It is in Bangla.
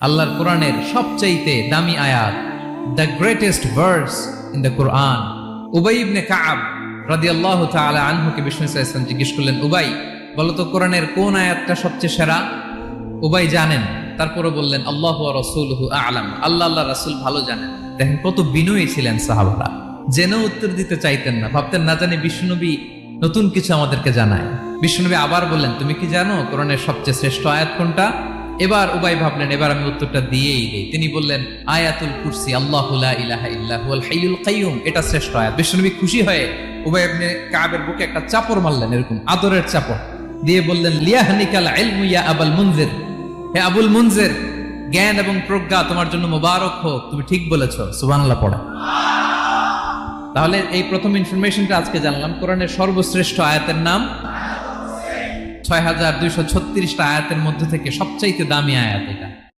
আল্লাহর কোরআনের সবচাইতে দামি আয়াত, the greatest verse in the Quran. Ubai ibn Kab রাদিয়াল্লাহু তাআলা আনহুকে বিষ্ণু সাল্লাল্লাহু আলাইহি ওয়াসাল্লাম জিজ্ঞেস করলেন, উবাই বলো তো কোরআনের কোন আয়াতটা সবচেয়ে সেরা? উবাই জানেন, তারপরে বললেন আল্লাহু ওয়া রাসূলুহু আ'লাম, আল্লাহ রাসূল ভালো জানেন। দেখেন কত বিনয়ী ছিলেন সাহাবারা, জেনেও উত্তর দিতে চাইতেন না, ভাবতেন না জানি বিষ্ণুনবী নতুন কিছু আমাদেরকে জানায়। বিষ্ণুনবী আবার বললেন, তুমি কি জানো কোরআনের সবচেয়ে শ্রেষ্ঠ আয়াত কোনটা? এবার উবাই ভাবলেন এবার আমি উত্তরটা দিয়েই দেই। তিনি বললেন আয়াতুল কুরসি, আল্লাহু লা ইলাহা ইল্লা হুয়াল হাইয়ুল কাইয়ুম, এটা শ্রেষ্ঠ আয়াত। বিষ্ণুনবী খুশি হয়ে উবাই ইবনে কাবের বুকে একটা চাপড় মারলেন, এরকম আদরের চাপড় দিয়ে বললেন, লিয়াহনিকাল ইলমু ইয়া আবুল মুনজির, হে আবুল মুনজির, জ্ঞান এবং প্রজ্ঞা তোমার জন্য মোবারক হোক, তুমি ঠিক বলেছো। সুবহানাল্লাহ পড়ে। তাহলে এই প্রথম ইনফরমেশনটা আজকে জানলাম, কোরআনের সর্বশ্রেষ্ঠ আয়াতের নাম ৬,২৩৬টা আয়াতের মধ্যে থেকে সবচাইতে দামি আয়াত এটা।